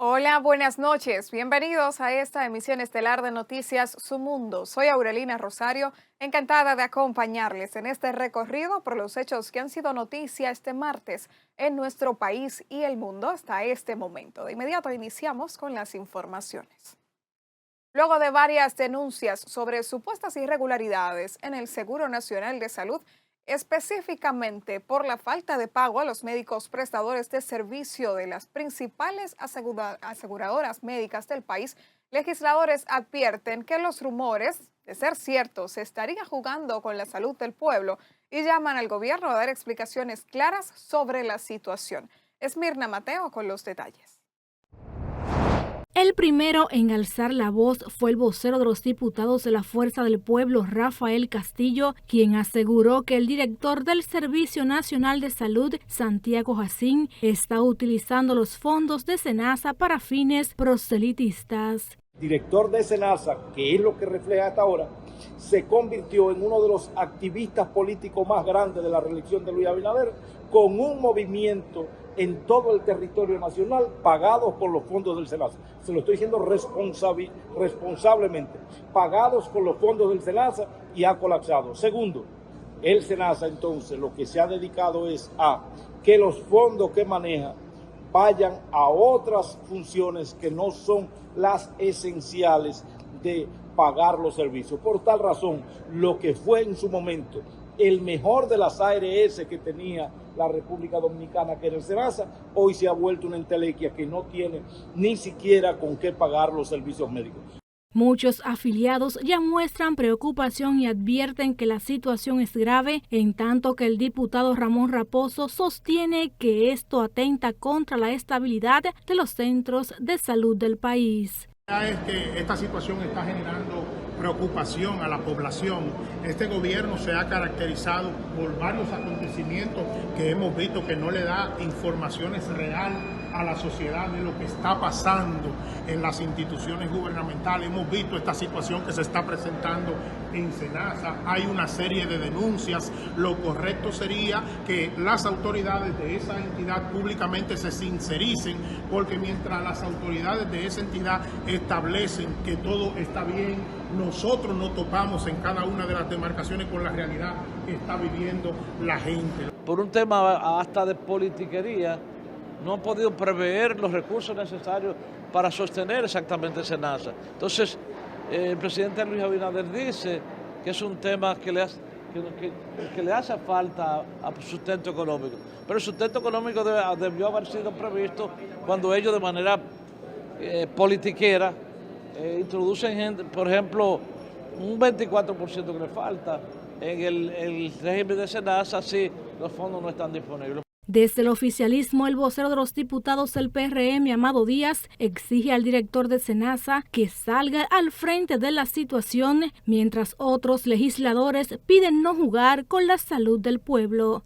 Hola, buenas noches. Bienvenidos a esta emisión estelar de Noticias Su Mundo. Soy Aurelina Rosario, encantada de acompañarles en este recorrido por los hechos que han sido noticia este martes en nuestro país y el mundo hasta este momento. De inmediato iniciamos con las informaciones. Luego de varias denuncias sobre supuestas irregularidades en el Seguro Nacional de Salud, específicamente por la falta de pago a los médicos prestadores de servicio de las principales aseguradoras médicas del país, legisladores advierten que los rumores, de ser ciertos, se estarían jugando con la salud del pueblo y llaman al gobierno a dar explicaciones claras sobre la situación. Esmirna Mateo con los detalles. El primero en alzar la voz fue el vocero de los diputados de la Fuerza del Pueblo, Rafael Castillo, quien aseguró que el director del Servicio Nacional de Salud, Santiago Jacín, está utilizando los fondos de SENASA para fines proselitistas. Director de SENASA, que es lo que refleja hasta ahora, se convirtió en uno de los activistas políticos más grandes de la reelección de Luis Abinader, con un movimiento en todo el territorio nacional pagados por los fondos del SENASA. Se lo estoy diciendo responsablemente, pagados con los fondos del SENASA y ha colapsado. Segundo, el SENASA entonces lo que se ha dedicado es a que los fondos que maneja vayan a otras funciones que no son las esenciales de pagar los servicios. Por tal razón, lo que fue en su momento el mejor de las ARS que tenía la República Dominicana, que era el SENASA, hoy se ha vuelto una entelequia que no tiene ni siquiera con qué pagar los servicios médicos. Muchos afiliados ya muestran preocupación y advierten que la situación es grave, en tanto que el diputado Ramón Raposo sostiene que esto atenta contra la estabilidad de los centros de salud del país. Es que esta situación está generando preocupación a la población. Este gobierno se ha caracterizado por varios acontecimientos que hemos visto que no le da informaciones reales a la sociedad de lo que está pasando en las instituciones gubernamentales. Hemos visto esta situación que se está presentando en SENASA. Hay una serie de denuncias. Lo correcto sería que las autoridades de esa entidad públicamente se sincericen, porque mientras las autoridades de esa entidad establecen que todo está bien, nosotros nos topamos en cada una de las demarcaciones con la realidad que está viviendo la gente. Por un tema hasta de politiquería, no han podido prever los recursos necesarios para sostener exactamente SENASA. Entonces, el presidente Luis Abinader dice que es un tema que le hace falta a sustento económico. Pero el sustento económico debió haber sido previsto cuando ellos de manera politiquera introducen, por ejemplo, un 24% que le falta en el régimen de SENASA, si los fondos no están disponibles. Desde el oficialismo, el vocero de los diputados del PRM, Amado Díaz, exige al director de SENASA que salga al frente de la situación, mientras otros legisladores piden no jugar con la salud del pueblo.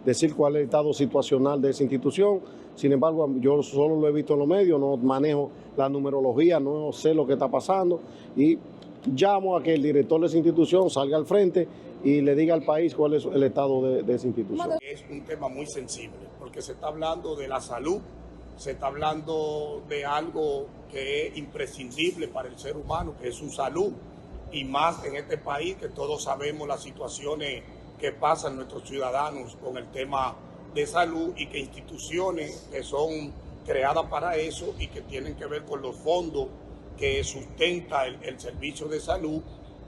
Decir cuál es el estado situacional de esa institución, sin embargo, yo solo lo he visto en los medios, no manejo la numerología, no sé lo que está pasando y llamo a que el director de esa institución salga al frente y le diga al país cuál es el estado de esa institución. Es un tema muy sensible porque se está hablando de la salud, se está hablando de algo que es imprescindible para el ser humano, que es su salud, y más en este país que todos sabemos las situaciones que pasan nuestros ciudadanos con el tema de salud y que instituciones que son creadas para eso y que tienen que ver con los fondos que sustenta el servicio de salud,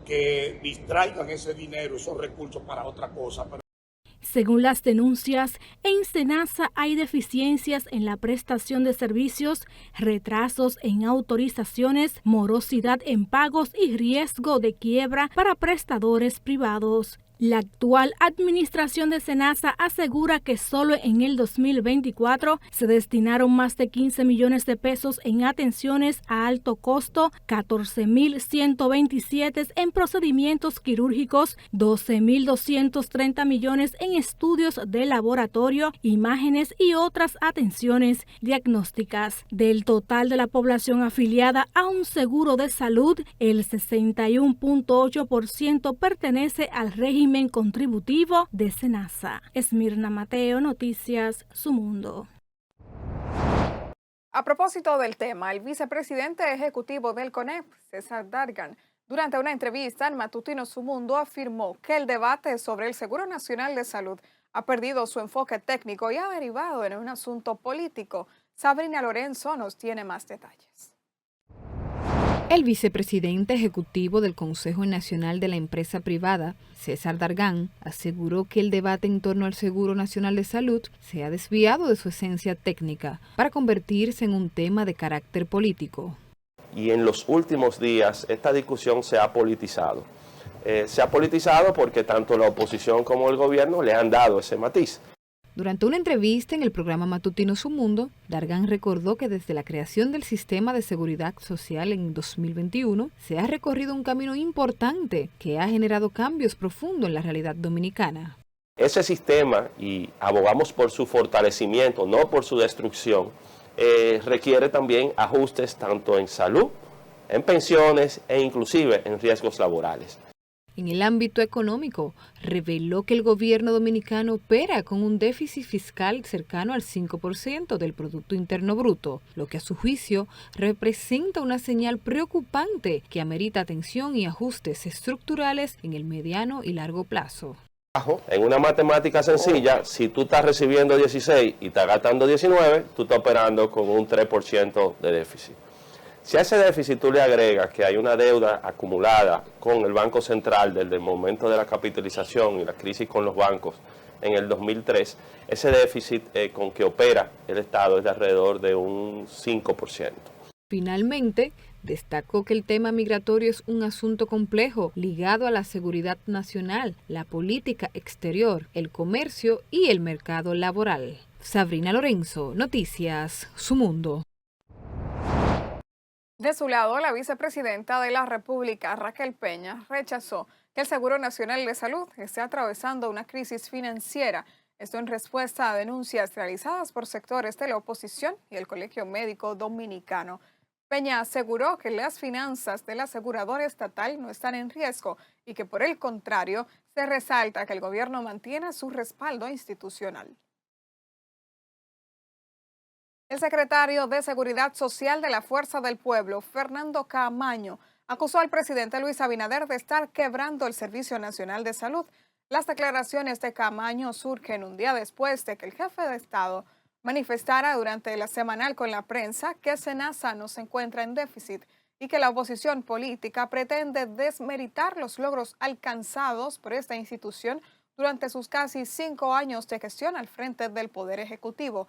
que distraigan ese dinero, esos recursos para otra cosa. Según las denuncias, en SENASA hay deficiencias en la prestación de servicios, retrasos en autorizaciones, morosidad en pagos y riesgo de quiebra para prestadores privados. La actual administración de SENASA asegura que solo en el 2024 se destinaron más de 15 millones de pesos en atenciones a alto costo, 14.127 en procedimientos quirúrgicos, 12.230 millones en estudios de laboratorio, imágenes y otras atenciones diagnósticas. Del total de la población afiliada a un seguro de salud, el 61.8% pertenece al régimen contributivo de SENASA. Esmirna Mateo, Noticias Su Mundo. A propósito del tema, el vicepresidente ejecutivo del CONEP, César Dargan, durante una entrevista en Matutino Su Mundo, afirmó que el debate sobre el Seguro Nacional de Salud ha perdido su enfoque técnico y ha derivado en un asunto político. Sabrina Lorenzo nos tiene más detalles. El vicepresidente ejecutivo del Consejo Nacional de la Empresa Privada, César Dargan, aseguró que el debate en torno al Seguro Nacional de Salud se ha desviado de su esencia técnica para convertirse en un tema de carácter político. Y en los últimos días esta discusión se ha politizado. Se ha politizado porque tanto la oposición como el gobierno le han dado ese matiz. Durante una entrevista en el programa Matutino Su Mundo, Dargan recordó que desde la creación del sistema de seguridad social en 2021 se ha recorrido un camino importante que ha generado cambios profundos en la realidad dominicana. Ese sistema, y abogamos por su fortalecimiento, no por su destrucción, requiere también ajustes tanto en salud, en pensiones e inclusive en riesgos laborales. En el ámbito económico, reveló que el gobierno dominicano opera con un déficit fiscal cercano al 5% del Producto Interno Bruto, lo que a su juicio representa una señal preocupante que amerita atención y ajustes estructurales en el mediano y largo plazo. En una matemática sencilla, si tú estás recibiendo 16 y estás gastando 19, tú estás operando con un 3% de déficit. Si a ese déficit tú le agregas que hay una deuda acumulada con el Banco Central desde el momento de la capitalización y la crisis con los bancos en el 2003, ese déficit con que opera el Estado es de alrededor de un 5%. Finalmente, destacó que el tema migratorio es un asunto complejo ligado a la seguridad nacional, la política exterior, el comercio y el mercado laboral. Sabrina Lorenzo, Noticias Su Mundo. De su lado, la vicepresidenta de la República, Raquel Peña, rechazó que el Seguro Nacional de Salud esté atravesando una crisis financiera. Esto en respuesta a denuncias realizadas por sectores de la oposición y el Colegio Médico Dominicano. Peña aseguró que las finanzas del asegurador estatal no están en riesgo y que, por el contrario, se resalta que el gobierno mantiene su respaldo institucional. El secretario de Seguridad Social de la Fuerza del Pueblo, Fernando Caamaño, acusó al presidente Luis Abinader de estar quebrando el Servicio Nacional de Salud. Las declaraciones de Caamaño surgen un día después de que el jefe de Estado manifestara durante la semanal con la prensa que SENASA no se encuentra en déficit y que la oposición política pretende desmeritar los logros alcanzados por esta institución durante sus casi 5 años de gestión al frente del Poder Ejecutivo.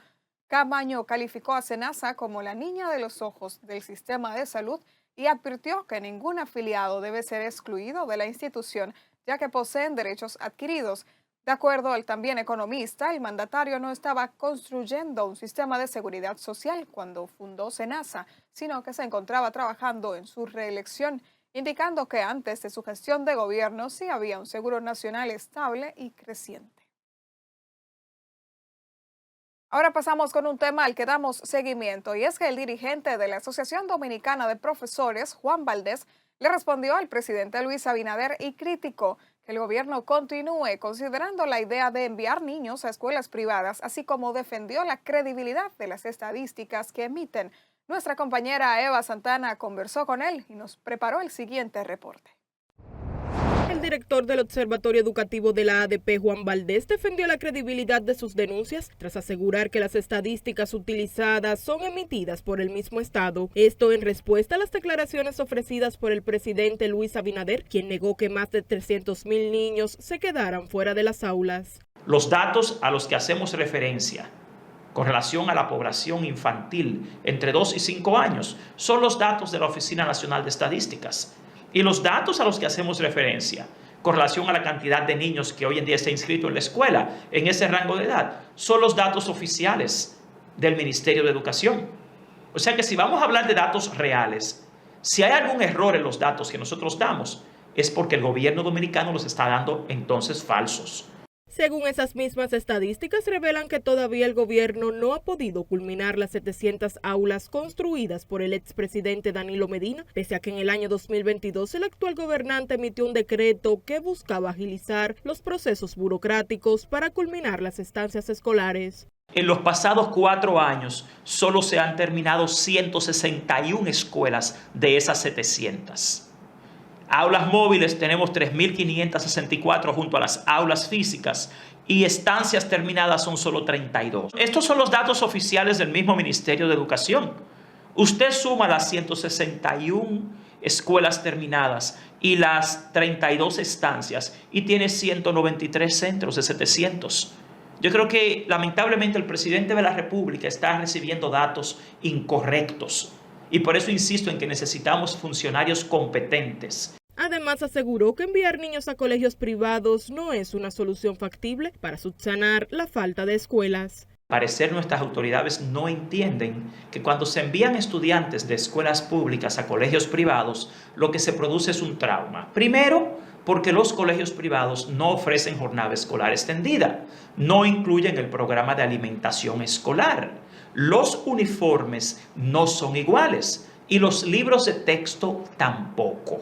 Caamaño calificó a SENASA como la niña de los ojos del sistema de salud y advirtió que ningún afiliado debe ser excluido de la institución, ya que poseen derechos adquiridos. De acuerdo al también economista, el mandatario no estaba construyendo un sistema de seguridad social cuando fundó SENASA, sino que se encontraba trabajando en su reelección, indicando que antes de su gestión de gobierno sí había un seguro nacional estable y creciente. Ahora pasamos con un tema al que damos seguimiento, y es que el dirigente de la Asociación Dominicana de Profesores, Juan Valdés, le respondió al presidente Luis Abinader y criticó que el gobierno continúe considerando la idea de enviar niños a escuelas privadas, así como defendió la credibilidad de las estadísticas que emiten. Nuestra compañera Eva Santana conversó con él y nos preparó el siguiente reporte. El director del Observatorio Educativo de la ADP, Juan Valdés, defendió la credibilidad de sus denuncias tras asegurar que las estadísticas utilizadas son emitidas por el mismo Estado. Esto en respuesta a las declaraciones ofrecidas por el presidente Luis Abinader, quien negó que más de 300,000 niños se quedaran fuera de las aulas. Los datos a los que hacemos referencia con relación a la población infantil entre 2 y 5 años son los datos de la Oficina Nacional de Estadísticas. Y los datos a los que hacemos referencia con relación a la cantidad de niños que hoy en día está inscrito en la escuela, en ese rango de edad, son los datos oficiales del Ministerio de Educación. O sea que si vamos a hablar de datos reales, si hay algún error en los datos que nosotros damos, es porque el gobierno dominicano los está dando entonces falsos. Según esas mismas estadísticas, revelan que todavía el gobierno no ha podido culminar las 700 aulas construidas por el expresidente Danilo Medina, pese a que en el año 2022 el actual gobernante emitió un decreto que buscaba agilizar los procesos burocráticos para culminar las estancias escolares. En los pasados 4 años, solo se han terminado 161 escuelas de esas 700. Aulas móviles tenemos 3.564 junto a las aulas físicas y estancias terminadas son solo 32. Estos son los datos oficiales del mismo Ministerio de Educación. Usted suma las 161 escuelas terminadas y las 32 estancias y tiene 193 centros de 700. Yo creo que lamentablemente el presidente de la República está recibiendo datos incorrectos y por eso insisto en que necesitamos funcionarios competentes. Además, aseguró que enviar niños a colegios privados no es una solución factible para subsanar la falta de escuelas. Al parecer, nuestras autoridades no entienden que cuando se envían estudiantes de escuelas públicas a colegios privados, lo que se produce es un trauma. Primero, porque los colegios privados no ofrecen jornada escolar extendida, no incluyen el programa de alimentación escolar, los uniformes no son iguales y los libros de texto tampoco.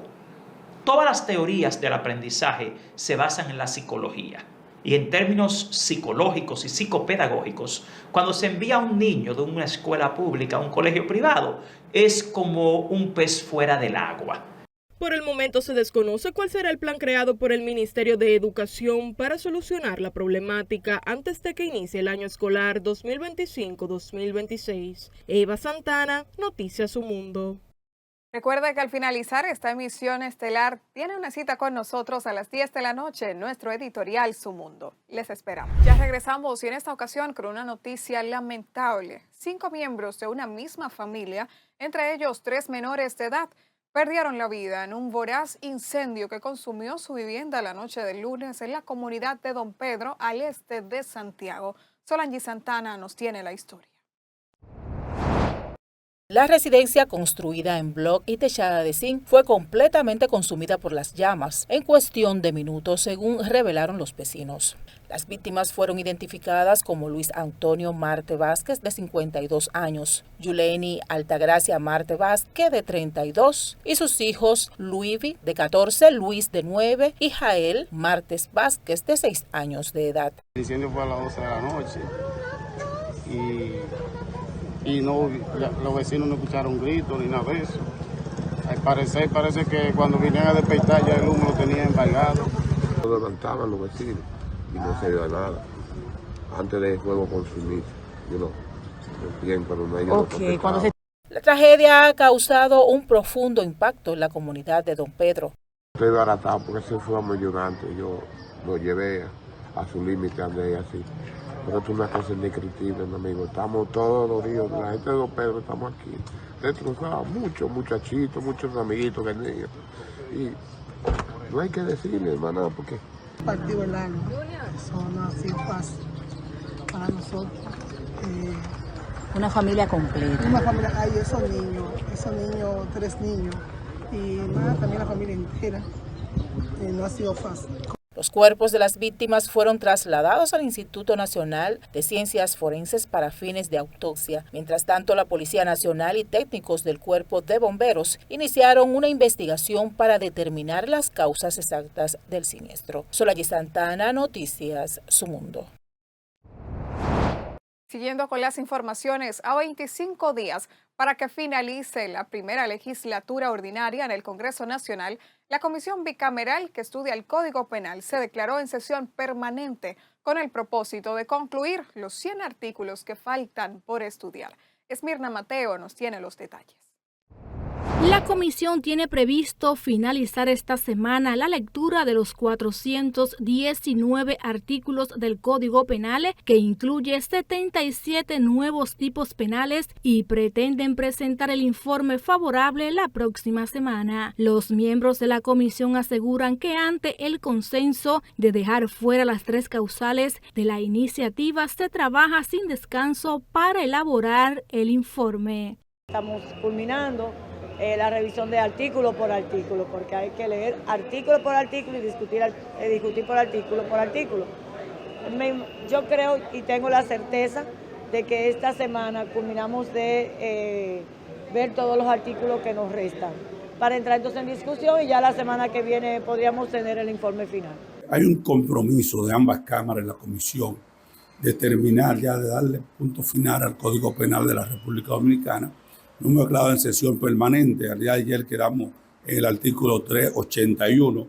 Todas las teorías del aprendizaje se basan en la psicología. Y en términos psicológicos y psicopedagógicos, cuando se envía a un niño de una escuela pública a un colegio privado, es como un pez fuera del agua. Por el momento se desconoce cuál será el plan creado por el Ministerio de Educación para solucionar la problemática antes de que inicie el año escolar 2025-2026. Eva Santana, Noticias Su Mundo. Recuerde que al finalizar esta emisión estelar, tiene una cita con nosotros a las 10 de la noche en nuestro editorial Su Mundo. Les esperamos. Ya regresamos y en esta ocasión con una noticia lamentable. 5 miembros de una misma familia, entre ellos 3 menores de edad, perdieron la vida en un voraz incendio que consumió su vivienda la noche del lunes en la comunidad de Don Pedro, al este de Santiago. Solange Santana nos tiene la historia. La residencia, construida en bloc y techada de zinc, fue completamente consumida por las llamas en cuestión de minutos, según revelaron los vecinos. Las víctimas fueron identificadas como Luis Antonio Marte Vázquez, de 52 años, Yuleni Altagracia Marte Vázquez, de 32, y sus hijos Luivi, de 14, Luis, de 9, y Jael Martes Vázquez, de 6 años de edad. El incendio fue a las 12 de la noche y no, los vecinos no escucharon gritos ni nada de eso. Al parecer, parece que cuando vinieron a despertar ya el humo lo tenía embargado. Lo levantaban los vecinos y no se dio nada. Antes del fuego consumir, bien, pero no hay nada. La tragedia ha causado un profundo impacto en la comunidad de Don Pedro. Estoy baratado porque se fue muy llorante. Yo lo llevé a su límite, andé así. Pero esto es una cosa indescriptible, mi amigo. Estamos todos los días, la gente de Don Pedro, estamos aquí. Destrozado, muchos muchachitos, muchos amiguitos que niños. Y no hay que decirle, hermano, porque... Partido el año, eso no ha sido fácil para nosotros. Una familia completa. Una familia, hay esos niños, 3 niños. Y nada, también la familia entera. No ha sido fácil. Los cuerpos de las víctimas fueron trasladados al Instituto Nacional de Ciencias Forenses para fines de autopsia. Mientras tanto, la Policía Nacional y técnicos del Cuerpo de Bomberos iniciaron una investigación para determinar las causas exactas del siniestro. Solange Santana, Noticias Su Mundo. Siguiendo con las informaciones, a 25 días para que finalice la primera legislatura ordinaria en el Congreso Nacional, la Comisión Bicameral que estudia el Código Penal se declaró en sesión permanente con el propósito de concluir los 100 artículos que faltan por estudiar. Esmirna Mateo nos tiene los detalles. La comisión tiene previsto finalizar esta semana la lectura de los 419 artículos del Código Penal, que incluye 77 nuevos tipos penales, y pretenden presentar el informe favorable la próxima semana. Los miembros de la comisión aseguran que ante el consenso de dejar fuera las 3 causales de la iniciativa, se trabaja sin descanso para elaborar el informe. Estamos culminando la revisión de artículo por artículo, porque hay que leer artículo por artículo y discutir por artículo por artículo. Yo creo y tengo la certeza de que esta semana culminamos de ver todos los artículos que nos restan, para entrar entonces en discusión y ya la semana que viene podríamos tener el informe final. Hay un compromiso de ambas cámaras en la comisión de terminar ya, de darle punto final al Código Penal de la República Dominicana. No hemos declarado en sesión permanente. Al día de ayer quedamos en el artículo 381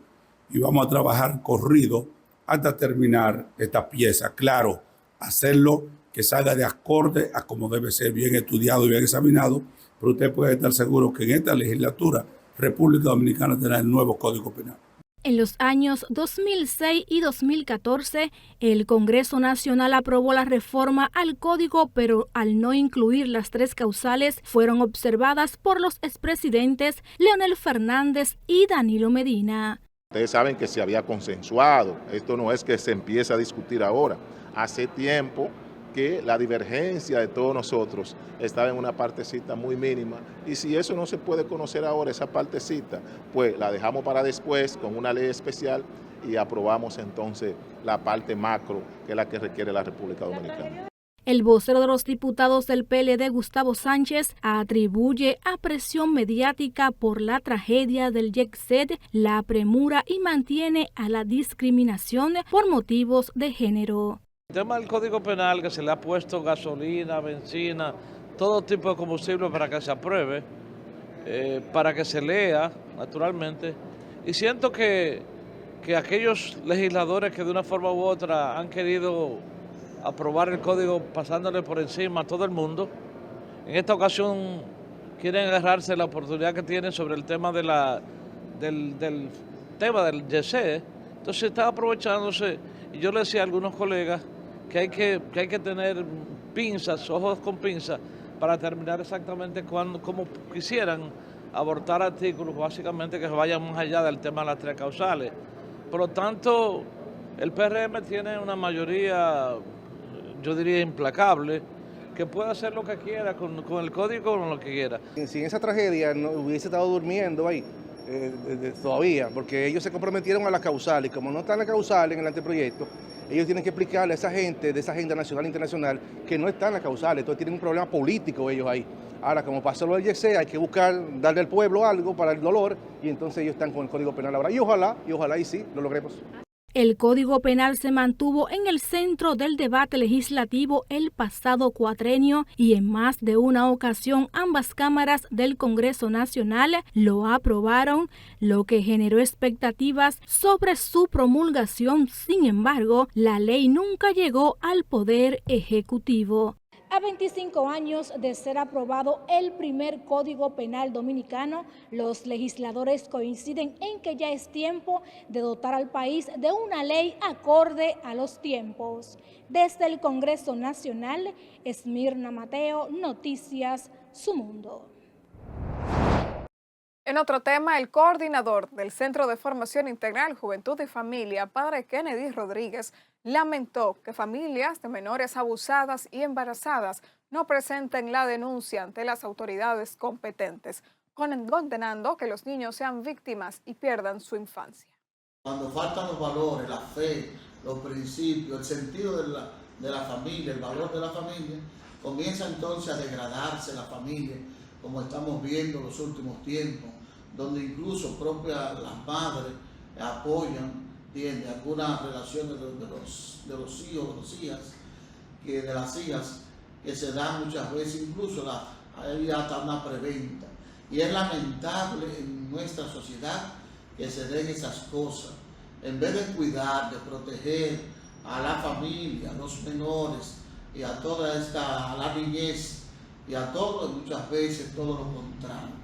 y vamos a trabajar corrido hasta terminar esta pieza. Claro, hacerlo que salga de acorde a como debe ser, bien estudiado y bien examinado, pero usted puede estar seguro que en esta legislatura República Dominicana tendrá el nuevo Código Penal. En los años 2006 y 2014, el Congreso Nacional aprobó la reforma al Código, pero al no incluir las 3 causales, fueron observadas por los expresidentes Leonel Fernández y Danilo Medina. Ustedes saben que se había consensuado, esto no es que se empiece a discutir ahora. Hace tiempo que la divergencia de todos nosotros estaba en una partecita muy mínima, y si eso no se puede conocer ahora, esa partecita, pues la dejamos para después con una ley especial y aprobamos entonces la parte macro, que es la que requiere la República Dominicana. El vocero de los diputados del PLD, Gustavo Sánchez, atribuye a presión mediática por la tragedia del Jet-Set la premura y mantiene a la discriminación por motivos de género. El tema del Código Penal, que se le ha puesto gasolina, benzina, todo tipo de combustible para que se apruebe, para que se lea, naturalmente. Y siento que aquellos legisladores que de una forma u otra han querido aprobar el código pasándole por encima a todo el mundo, en esta ocasión quieren agarrarse la oportunidad que tienen sobre el tema del tema del YC. Entonces está aprovechándose, y yo le decía a algunos colegas que hay que tener pinzas, ojos con pinzas, para determinar exactamente cómo quisieran abortar artículos, básicamente que vayan más allá del tema de las 3 causales. Por lo tanto, el PRM tiene una mayoría, yo diría, implacable, que puede hacer lo que quiera con el código o con lo que quiera. Si en esa tragedia no hubiese estado durmiendo ahí, todavía, porque ellos se comprometieron a la causal, y como no está en la causal en el anteproyecto, ellos tienen que explicarle a esa gente de esa agenda nacional e internacional que no está en la causal, entonces tienen un problema político ellos ahí. Ahora, como pasó lo del YC, hay que buscar darle al pueblo algo para el dolor, y entonces ellos están con el Código Penal ahora, y ojalá y sí, lo logremos. El Código Penal se mantuvo en el centro del debate legislativo el pasado cuatrenio y en más de una ocasión ambas cámaras del Congreso Nacional lo aprobaron, lo que generó expectativas sobre su promulgación. Sin embargo, la ley nunca llegó al Poder Ejecutivo. A 25 años de ser aprobado el primer Código Penal dominicano, los legisladores coinciden en que ya es tiempo de dotar al país de una ley acorde a los tiempos. Desde el Congreso Nacional, Esmirna Mateo, Noticias Su Mundo. En otro tema, el coordinador del Centro de Formación Integral, Juventud y Familia, padre Kennedy Rodríguez, lamentó que familias de menores abusadas y embarazadas no presenten la denuncia ante las autoridades competentes, condenando que los niños sean víctimas y pierdan su infancia. Cuando faltan los valores, la fe, los principios, el sentido de la familia, el valor de la familia, comienza entonces a degradarse la familia, como estamos viendo en los últimos tiempos, donde incluso las madres apoyan, tiene algunas relaciones de los hijos, de las hijas, que se dan muchas veces, incluso hay hasta una preventa. Y es lamentable en nuestra sociedad que se den esas cosas. En vez de cuidar, de proteger a la familia, a los menores y a a la niñez y a todos, muchas veces todo lo contrario.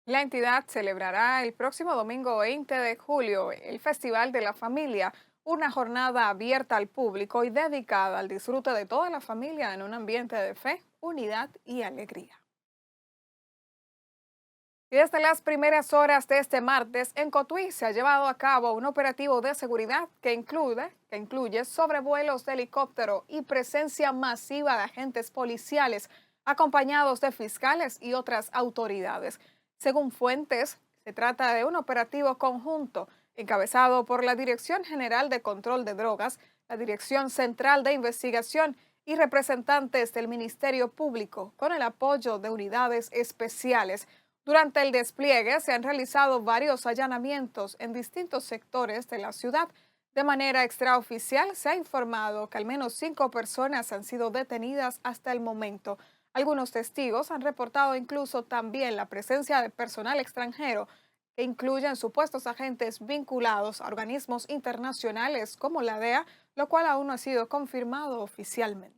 La entidad celebrará el próximo domingo 20 de julio el Festival de la Familia, una jornada abierta al público y dedicada al disfrute de toda la familia en un ambiente de fe, unidad y alegría. Y desde las primeras horas de este martes, en Cotuí se ha llevado a cabo un operativo de seguridad que incluye sobrevuelos de helicóptero y presencia masiva de agentes policiales acompañados de fiscales y otras autoridades. Según fuentes, se trata de un operativo conjunto encabezado por la Dirección General de Control de Drogas, la Dirección Central de Investigación y representantes del Ministerio Público, con el apoyo de unidades especiales. Durante el despliegue se han realizado varios allanamientos en distintos sectores de la ciudad, De manera extraoficial, se ha informado que al menos 5 personas han sido detenidas hasta el momento. Algunos testigos han reportado incluso también la presencia de personal extranjero, que incluyen supuestos agentes vinculados a organismos internacionales como la DEA, lo cual aún no ha sido confirmado oficialmente.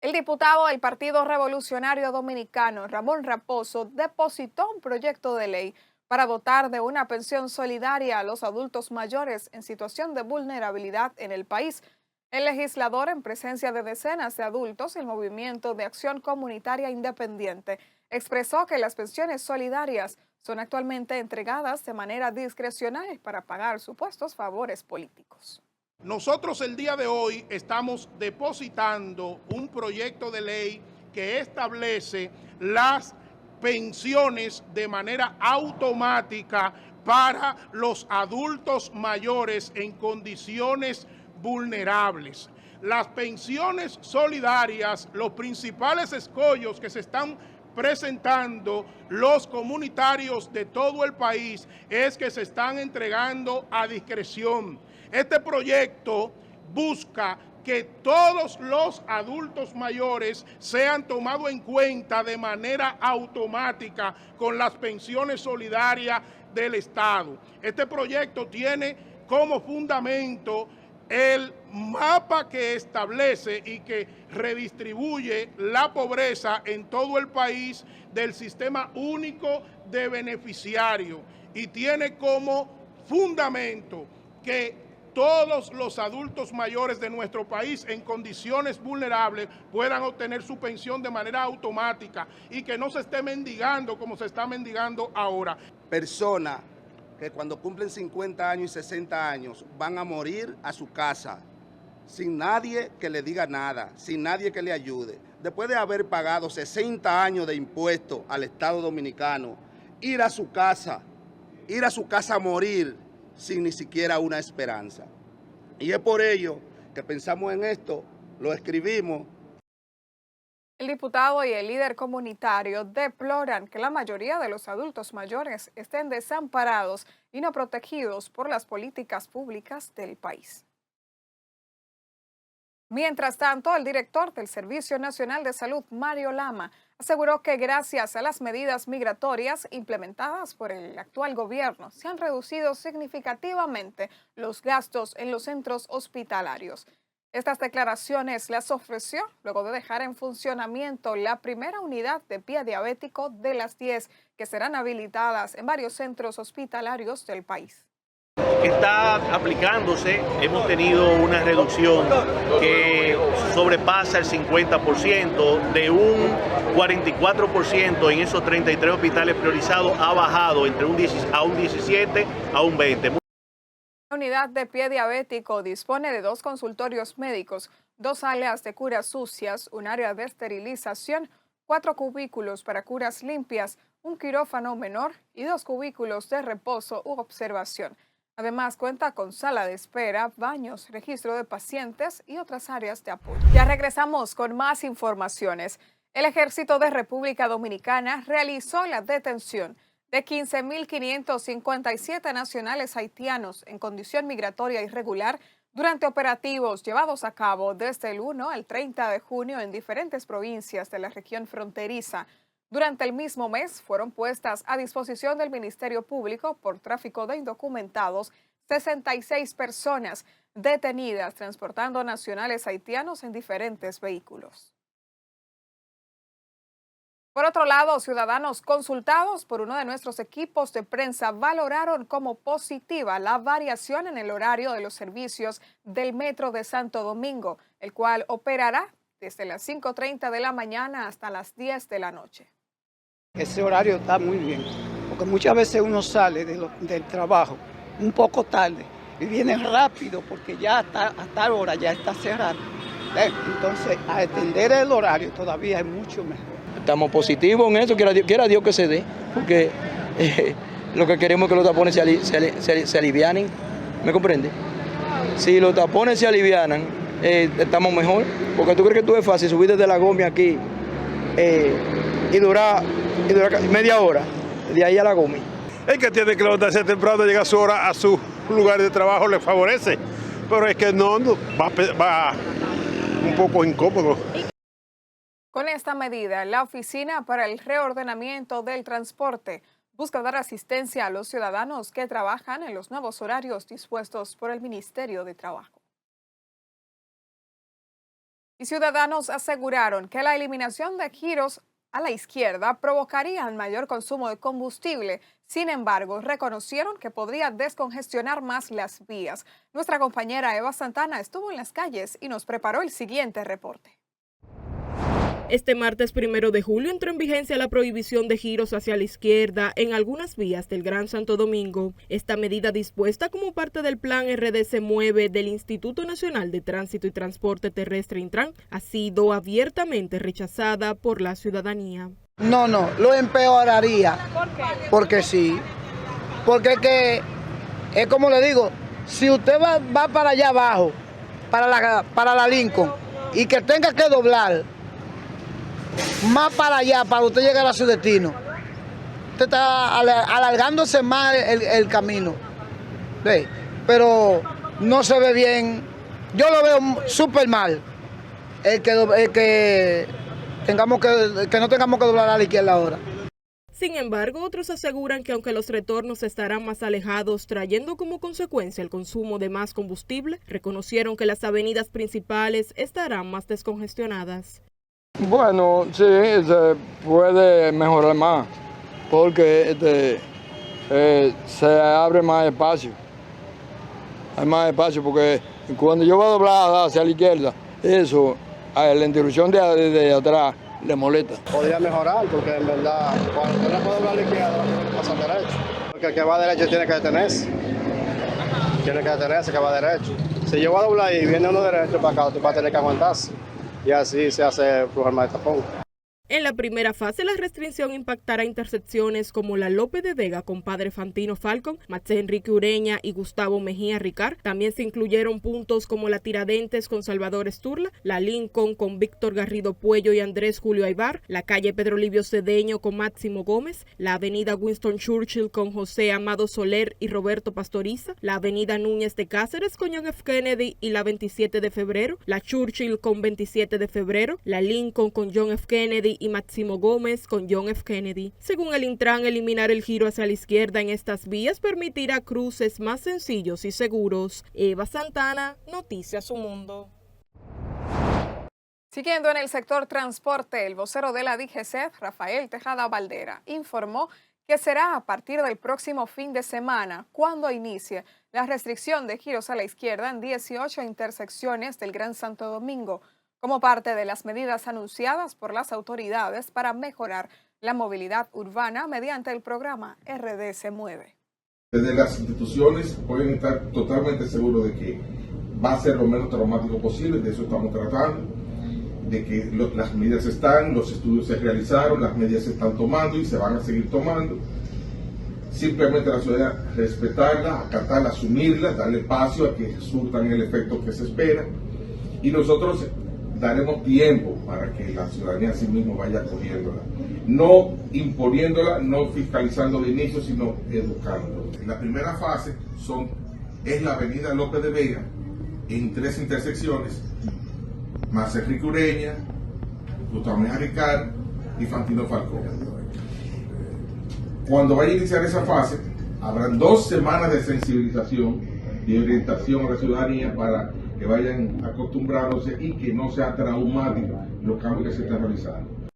El diputado del Partido Revolucionario Dominicano, Ramón Raposo, depositó un proyecto de ley para dotar de una pensión solidaria a los adultos mayores en situación de vulnerabilidad en el país. El legislador, en presencia de decenas de adultos del Movimiento de Acción Comunitaria Independiente, expresó que las pensiones solidarias son actualmente entregadas de manera discrecional para pagar supuestos favores políticos. Nosotros el día de hoy estamos depositando un proyecto de ley que establece las pensiones de manera automática para los adultos mayores en condiciones vulnerables. Las pensiones solidarias, los principales escollos que se están presentando los comunitarios de todo el país es que se están entregando a discreción. Este proyecto busca que todos los adultos mayores sean tomados en cuenta de manera automática con las pensiones solidarias del Estado. Este proyecto tiene como fundamento el mapa que establece y que redistribuye la pobreza en todo el país del sistema único de beneficiarios y tiene como fundamento que todos los adultos mayores de nuestro país en condiciones vulnerables puedan obtener su pensión de manera automática y que no se esté mendigando como se está mendigando ahora. Personas que cuando cumplen 50 años y 60 años van a morir a su casa sin nadie que le diga nada, sin nadie que le ayude. Después de haber pagado 60 años de impuestos al Estado Dominicano, ir a su casa a morir sin ni siquiera una esperanza. Y es por ello que pensamos en esto, lo escribimos. El diputado y el líder comunitario deploran que la mayoría de los adultos mayores estén desamparados y no protegidos por las políticas públicas del país. Mientras tanto, el director del Servicio Nacional de Salud, Mario Lama, aseguró que gracias a las medidas migratorias implementadas por el actual gobierno, se han reducido significativamente los gastos en los centros hospitalarios. Estas declaraciones las ofreció luego de dejar en funcionamiento la primera unidad de pie diabético de las 10 que serán habilitadas en varios centros hospitalarios del país. Está aplicándose, hemos tenido una reducción que sobrepasa el 50%, de un 44% en esos 33 hospitales priorizados ha bajado entre un 17 a un 20%. La unidad de pie diabético dispone de 2 consultorios médicos, 2 áreas de curas sucias, un área de esterilización, 4 cubículos para curas limpias, un quirófano menor y 2 cubículos de reposo u observación. Además, cuenta con sala de espera, baños, registro de pacientes y otras áreas de apoyo. Ya regresamos con más informaciones. El Ejército de República Dominicana realizó la detención de 15.557 nacionales haitianos en condición migratoria irregular durante operativos llevados a cabo desde el 1 al 30 de junio en diferentes provincias de la región fronteriza. Durante el mismo mes fueron puestas a disposición del Ministerio Público por tráfico de indocumentados 66 personas detenidas transportando nacionales haitianos en diferentes vehículos. Por otro lado, ciudadanos consultados por uno de nuestros equipos de prensa valoraron como positiva la variación en el horario de los servicios del Metro de Santo Domingo, el cual operará desde las 5:30 de la mañana hasta las 10 de la noche. Ese horario está muy bien, porque muchas veces uno sale del trabajo un poco tarde y viene rápido porque ya a tal hora ya está cerrado. Entonces, a extender el horario todavía es mucho mejor. Estamos positivos en eso, quiera Dios que se dé, porque lo que queremos es que los tapones se alivianen, ¿me comprende? Si los tapones se alivianan, estamos mejor, porque tú crees que tú es fácil subir desde La Gomia aquí y durar media hora, de ahí a La Gomia. El que tiene que levantarse temprano llega a su hora, a su lugares de trabajo les favorece, pero es que no va un poco incómodo. Con esta medida, la Oficina para el Reordenamiento del Transporte busca dar asistencia a los ciudadanos que trabajan en los nuevos horarios dispuestos por el Ministerio de Trabajo. Y ciudadanos aseguraron que la eliminación de giros a la izquierda provocaría un mayor consumo de combustible. Sin embargo, reconocieron que podría descongestionar más las vías. Nuestra compañera Eva Santana estuvo en las calles y nos preparó el siguiente reporte. Este martes 1 de julio entró en vigencia la prohibición de giros hacia la izquierda en algunas vías del Gran Santo Domingo. Esta medida, dispuesta como parte del plan RD Se Mueve del Instituto Nacional de Tránsito y Transporte Terrestre Intran, ha sido abiertamente rechazada por la ciudadanía. No, lo empeoraría. ¿Por qué? Porque sí. Porque es como le digo, si usted va para allá abajo, para la Lincoln, y que tenga que doblar más para allá, para usted llegar a su destino, usted está alargándose más el camino. ¿Ve? Pero no se ve bien. Yo lo veo súper mal. Que no tengamos que doblar a la izquierda ahora. Sin embargo, otros aseguran que aunque los retornos estarán más alejados, trayendo como consecuencia el consumo de más combustible, reconocieron que las avenidas principales estarán más descongestionadas. Bueno, sí, se puede mejorar más, porque se abre más espacio. Hay más espacio, porque cuando yo voy a doblar hacia la izquierda, eso, a la interrupción de atrás, le molesta. Podría mejorar, porque en verdad, cuando usted no puede doblar a la izquierda, pasa derecho. Porque el que va derecho tiene que detenerse. Tiene que detenerse que va derecho. Si yo voy a doblar y viene uno derecho para acá, usted va a tener que aguantarse. Y así se hace flujar más el tapón. En la primera fase, la restricción impactará intersecciones como la López de Vega con Padre Fantino Falcón, Max Enrique Ureña y Gustavo Mejía Ricard. También se incluyeron puntos como la Tiradentes con Salvador Esturla, la Lincoln con Víctor Garrido Puello y Andrés Julio Aybar, la calle Pedro Livio Cedeño con Máximo Gómez, la avenida Winston Churchill con José Amado Soler y Roberto Pastoriza, la avenida Núñez de Cáceres con John F. Kennedy y la 27 de febrero, la Churchill con 27 de febrero, la Lincoln con John F. Kennedy y Máximo Gómez con John F. Kennedy. Según el Intran, eliminar el giro hacia la izquierda en estas vías permitirá cruces más sencillos y seguros. Eva Santana, Noticias Su Mundo. Siguiendo en el sector transporte, el vocero de la DGCET, Rafael Tejada Valdera, informó que será a partir del próximo fin de semana cuando inicie la restricción de giros a la izquierda en 18 intersecciones del Gran Santo Domingo, como parte de las medidas anunciadas por las autoridades para mejorar la movilidad urbana mediante el programa RD Se Mueve. Desde las instituciones pueden estar totalmente seguros de que va a ser lo menos traumático posible, de eso estamos tratando, de que las medidas están, los estudios se realizaron, las medidas se están tomando y se van a seguir tomando. Simplemente la ciudadanía respetarla, acatarla, asumirla, darle espacio a que surtan el efecto que se espera, y nosotros daremos tiempo para que la ciudadanía a sí mismo vaya cogiéndola, no imponiéndola, no fiscalizando de inicio, sino educando. La primera fase es la avenida López de Vega en 3 intersecciones, Max Enrique Ureña, Gustavo Mejía Ricard y Fantino Falcón. Cuando vaya a iniciar esa fase, habrán 2 semanas de sensibilización y orientación a la ciudadanía para que vayan acostumbrándose y que no sea traumático los cambios que se están realizando.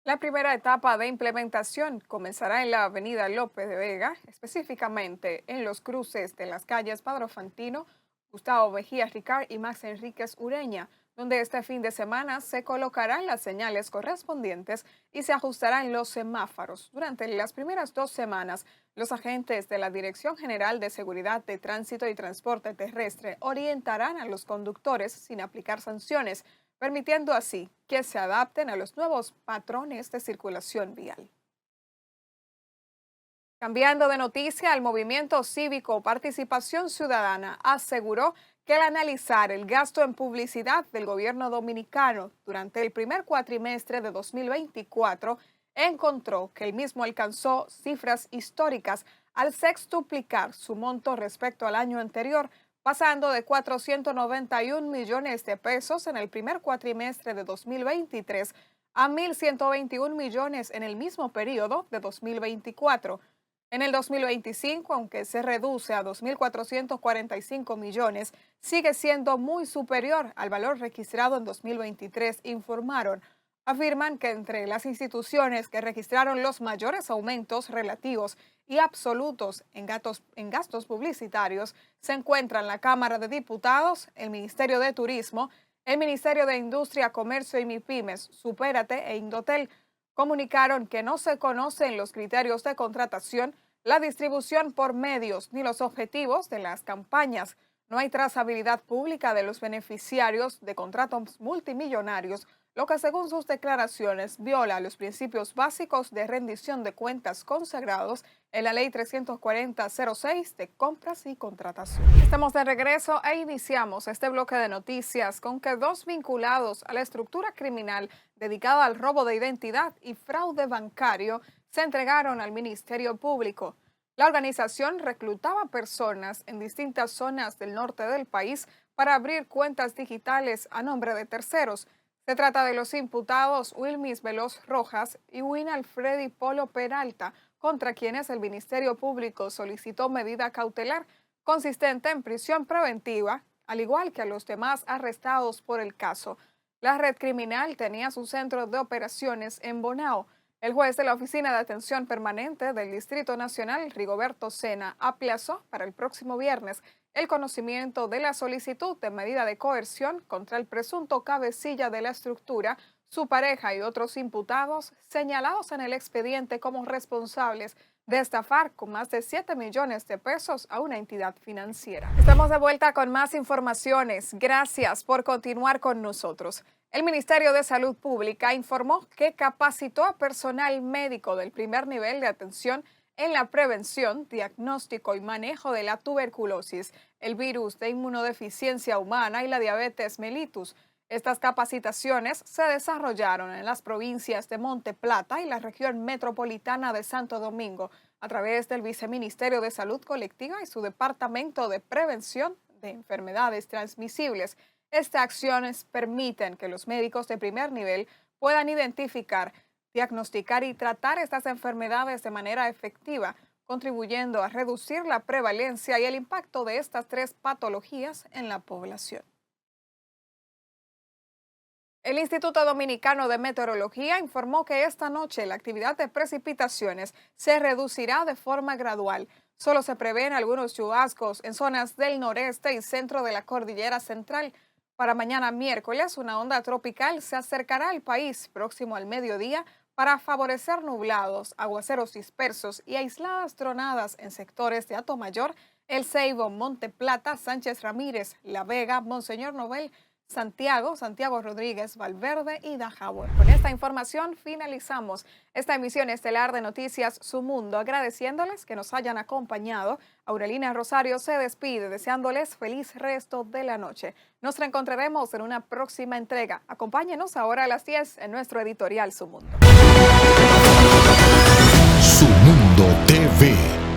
La primera etapa de implementación comenzará en la avenida López de Vega, específicamente en los cruces de las calles Padre Fantino, Gustavo Mejía Ricard y Max Enríquez Ureña, donde este fin de semana se colocarán las señales correspondientes y se ajustarán los semáforos. Durante las primeras 2 semanas, los agentes de la Dirección General de Seguridad de Tránsito y Transporte Terrestre orientarán a los conductores sin aplicar sanciones, permitiendo así que se adapten a los nuevos patrones de circulación vial. Cambiando de noticia, el Movimiento Cívico Participación Ciudadana aseguró que al analizar el gasto en publicidad del gobierno dominicano durante el primer cuatrimestre de 2024, encontró que el mismo alcanzó cifras históricas al sextuplicar su monto respecto al año anterior, pasando de 491 millones de pesos en el primer cuatrimestre de 2023 a 1.121 millones en el mismo periodo de 2024. En el 2025, aunque se reduce a 2.445 millones, sigue siendo muy superior al valor registrado en 2023, informaron. Afirman que entre las instituciones que registraron los mayores aumentos relativos y absolutos en gastos publicitarios se encuentran la Cámara de Diputados, el Ministerio de Turismo, el Ministerio de Industria, Comercio y MIPYMES, Supérate e Indotel. Comunicaron que no se conocen los criterios de contratación, la distribución por medios ni los objetivos de las campañas. No hay trazabilidad pública de los beneficiarios de contratos multimillonarios, lo que según sus declaraciones viola los principios básicos de rendición de cuentas consagrados en la Ley 340-06 de compras y contratación. Estamos de regreso e iniciamos este bloque de noticias con que 2 vinculados a la estructura criminal dedicada al robo de identidad y fraude bancario se entregaron al Ministerio Público. La organización reclutaba personas en distintas zonas del norte del país para abrir cuentas digitales a nombre de terceros. Se trata de los imputados Wilmis Veloz Rojas y Win Alfredi Polo Peralta, contra quienes el Ministerio Público solicitó medida cautelar consistente en prisión preventiva, al igual que a los demás arrestados por el caso. La red criminal tenía su centro de operaciones en Bonao. El juez de la Oficina de Atención Permanente del Distrito Nacional, Rigoberto Sena, aplazó para el próximo viernes el conocimiento de la solicitud de medida de coerción contra el presunto cabecilla de la estructura, su pareja y otros imputados señalados en el expediente como responsables de estafar con más de 7 millones de pesos a una entidad financiera. Estamos de vuelta con más informaciones. Gracias por continuar con nosotros. El Ministerio de Salud Pública informó que capacitó a personal médico del primer nivel de atención en la prevención, diagnóstico y manejo de la tuberculosis, el virus de inmunodeficiencia humana y la diabetes mellitus. Estas capacitaciones se desarrollaron en las provincias de Monte Plata y la región metropolitana de Santo Domingo a través del Viceministerio de Salud Colectiva y su Departamento de Prevención de Enfermedades Transmisibles. Estas acciones permiten que los médicos de primer nivel puedan identificar, diagnosticar y tratar estas enfermedades de manera efectiva, contribuyendo a reducir la prevalencia y el impacto de estas 3 patologías en la población. El Instituto Dominicano de Meteorología informó que esta noche la actividad de precipitaciones se reducirá de forma gradual. Solo se prevén algunos chubascos en zonas del noreste y centro de la cordillera central. Para mañana miércoles, una onda tropical se acercará al país próximo al mediodía para favorecer nublados, aguaceros dispersos y aisladas tronadas en sectores de Atomayor, El Ceibo, Monte Plata, Sánchez Ramírez, La Vega, Monseñor Novel, Santiago Rodríguez, Valverde y Dajabón. Con esta información finalizamos esta emisión estelar de Noticias Su Mundo, agradeciéndoles que nos hayan acompañado. Aurelina Rosario se despide deseándoles feliz resto de la noche. Nos reencontraremos en una próxima entrega. Acompáñenos ahora a las 10 en nuestro editorial Su Mundo. Su Mundo TV.